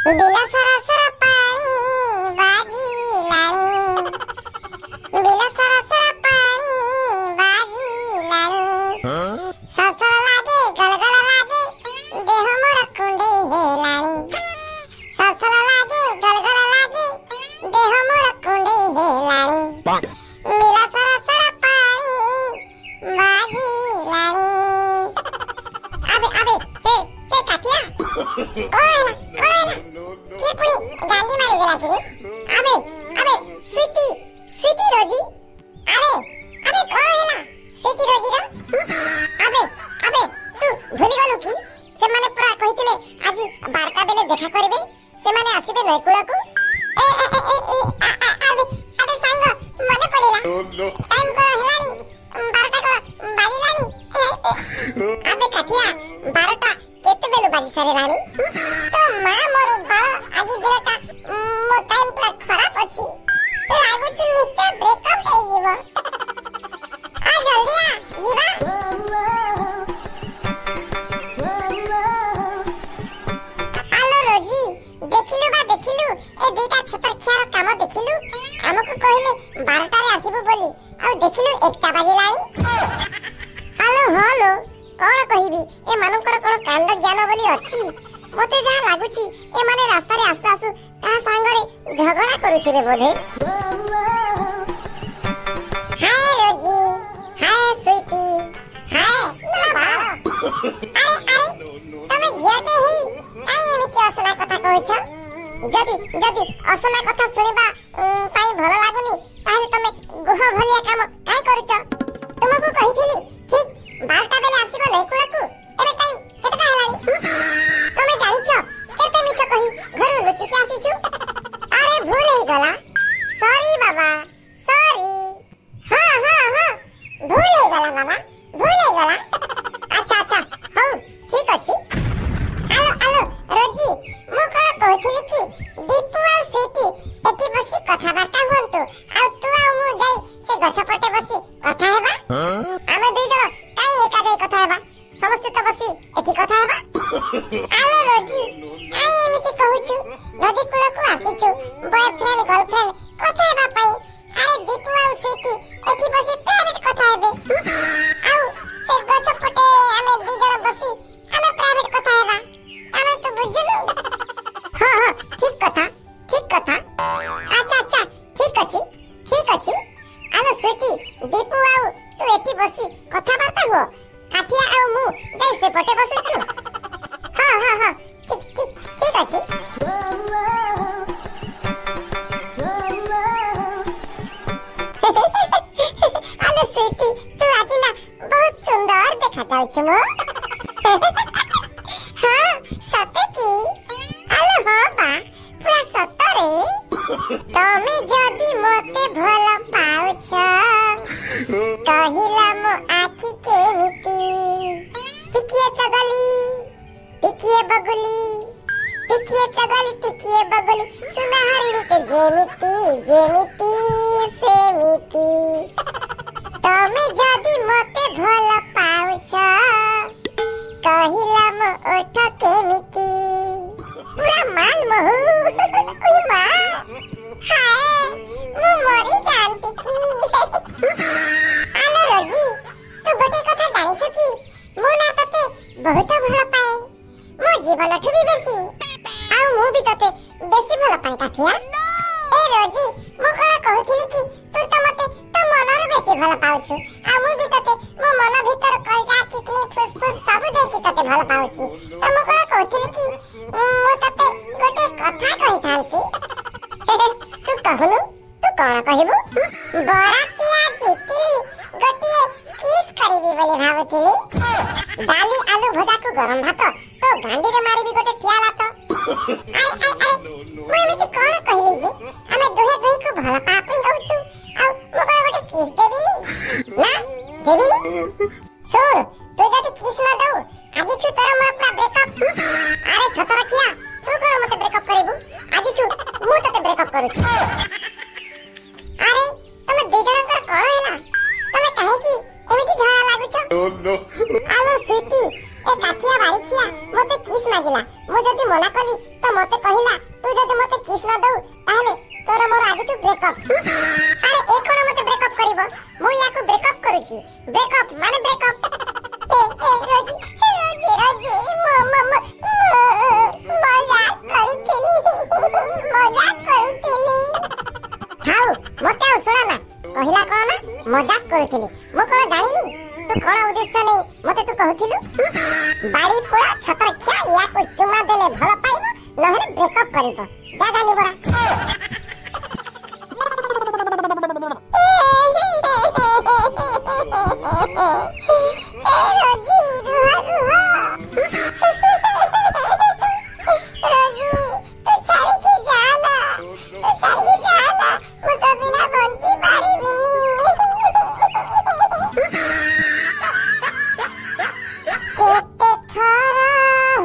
बिला सरसर पानी बाजी लानी, बिला सरसर पानी बाजी लानी, सरसर लागे गलगल लागे देह मोर कुंडे हेलानी, सरसर लागे गलगल लागे देह मोर कुंडे हेलानी, बिला सरसर पानी बाजी लानी। अबे हे काटिया कौन की पुणी गांधी मारी देला की रे। अबे स्वीटी स्वीटी रोजी अबे कौन हैला स्वीटी रोजी रा। अबे तू भूली गलु की से माने पूरा कहितले आजी 12टा बेले देखा करबे से माने आसीबे नयकुला को। अबे सांग मने पड़ेला टाइम को हेलानी 12टा को बाजिलानी। अबे काटिया 12टा केते बेलु बाजी सारे लानी तो मां मोर बाळ आजी दिलटा मो टाइम पूरा खराब अछि तो आगुची निश्चय ब्रेकअप हे जीवो। आ जल्दी आ जीवा। हेलो रोजी देखिलु ए दुईटा छतर खियार काम देखिलु हमकु कहिले 12टा रे आसीबो बोली आ देखिलु 1टा बाजिलानी। हेलो कोन कहिबी ए मानकर कोन कांड ज्ञान बोली अछि मते जा लागुची ए माने रास्ता रे आसु आसु ता संगरे झगड़ा करूथिबे बोधे। हाय रोजी हाय स्वीटी हाय अरे तमे झियाते ही आई एमिति असला कथा कहछ। जदी असला कथा सुनिबा पाई भलो लागुनी ताहे तमे गुह भलिया काम काई करूछ। तुमको कहिथिली ठीक 12टा बेले आसीबो नयकुलाकू एबे टाइम केतेटा हेलानी तमे जानिछ केते मिछ कहि घरु लुचि के आसीछु। अरे भूल हे गला सॉरी बाबा सॉरी। हां भूल हे गला बाबा भूल हे गला। अच्छा हो ठीक अछि। हेलो रोजी मो कोन कहथिली कि दीपू आ स्वीटी एठी बसी कथा बार्ता होंतु आ तू आ मु जाई से गछ पटे बसी कथा हेबा। आमे दुई जण काई एका जाई कथा हेबा समस्त त बसी एठी कथा हेबा। हेलो रोजी आई एमिति कहूछु नदी कूल को आसीछु बॉयफ्रेंड गर्लफ्रेंड कथा हेबा पाई। अरे दीपू आ स्वीटी एठी बसी प्राइवेट कथा हेबे आ से गछ पटे आमे दुई जण बसी आमे प्राइवेट कथा हेबा आमे तो बुझिलु। हां ठीक कथा अच्छा ठीक अछि। आलो स्वीटी दीपू आउ तू एठी बसी कथा बार्ता हो काठिया आउ मु जाई से पटे बसिछु। हां ठीक अछि। आलो स्वीटी तू आज ना बहुत सुंदर देखा जाउछ मो। हां सते की आलो हां बा पूरा सतरे तमे जदी मते भलो पाउछ कहिला मो आखी केमिति टिकिए चगली टिकिए बगुली टिकिए चगली टिकिए बगुली सुनहरली के जेमिति सेमिति तमे जदी मते भलो पाउछ कहिला मो ओठ केमिति पूरा मान महु ओई मां हाय मु मरी जानती की। आलो रोजी तू गोटे कथा जानिछ की मु ना तते बहुत भलो पाए मो जीवन ठुबी बेसी आ मु भी तते बेसी भलो पाए काठिया। ए रोजी मु कोन कहथिली की तू त मते त मनर बेसी भलो पाउछु आ मु भी तते मो मन भीतर कलजा किडनी फुसफुस सब देखि तते भलो पाउछि त मु कोन कहथिली की मु तते गोटे कथा कहिथांती। तू कहलु तू कोन कहिबु। बरातिया जितिली गोटे किस करिबी बोली भाबुथिली डाली आलू भजा को गरम भात तो गांडी रे मारिबी गोटे टियाला तो। अरे मु एमिति कोन कहली जे हमें दुहे दुही को भला पापी होउछु आ मो कोन गोटे किस देबिनी ना देबिनी। सुन तू जदी किस न दउ आजि छु तोर मोर पूरा ब्रेकअप। अरे छतर रखिया तू कोन मते ब्रेकअप करिबु आजि छु मु तते ब्रेकअप करूछु। अरे तमे दुई जणकर कोन हैला तमे काहे की एमिति झगड़ा लागुछ। आलो स्वीटी ए काठिया बारिखिया मते किस मागिला मु जदी मना कली तो मते কহিলা তুই যদি মতে কিস ন দউ তাহলে তোর মোর আগে টু ব্রেকআপ। আরে এ কোন মতে ব্রেকআপ করিব, মু ইয়াকু ব্রেকআপ করুছি। ব্রেকআপ মানে ব্রেকআপ। এ রোজি রোজি রোজি মজাক করুছিলি মজাক করুছিলি। থাও মতে আর শোনা না, কহিলা কোন না মজাক করুছিলি। মু কোন জানিনি তু কোন উদ্দেশ্য নেই মতে তু কহুছিলু। বাড়ি পোড়া ছতর খিয়া ইয়াকু চুমা দেলে ভাল পাইব, নহলে ব্রেকআপ করিব। যা জানি বড়া। রোজি রুহা রুহা রোজি তুই ছাড়িকি যা না, তুই ছাড়িকি যা না, মু তো বিনা বঞ্চি পারিবিনি। কেতে থর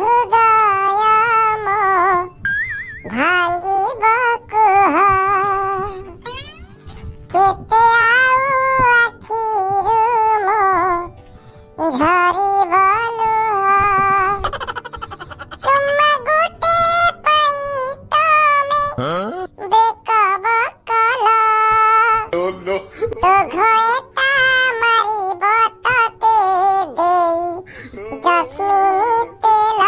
হৃদয় মো ভাঙ্গিব কুহ, কেতে আউ আখিরু মো ঝরিব লুহ। চুম্মা গুটে পাই তমে বেকব কল, তো ঘয়েতা মারিব ততে দেই জসমিনি তেল।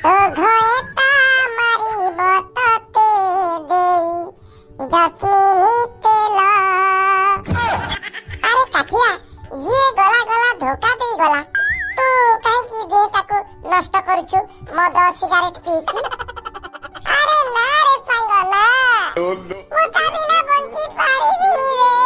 তো ঘয়েতা মারিব ততে দেই জসমিনি তেল। আরে কাঠিয়া ଯିଏ ଗଲା ଗଲା ଧୋକା ଦେଇ ଗଲା, ତୁ କାହିଁକି ଦେହଟାକୁ ନଷ୍ଟ କରୁଛୁ ମଦ ସିଗାରେଟ ପିଇକି? ଆରେ ନା ରେ ସାଙ୍ଗ ନା, ମୁଁ ତା ବିନା ବଞ୍ଚି ପାରିବିନି ରେ।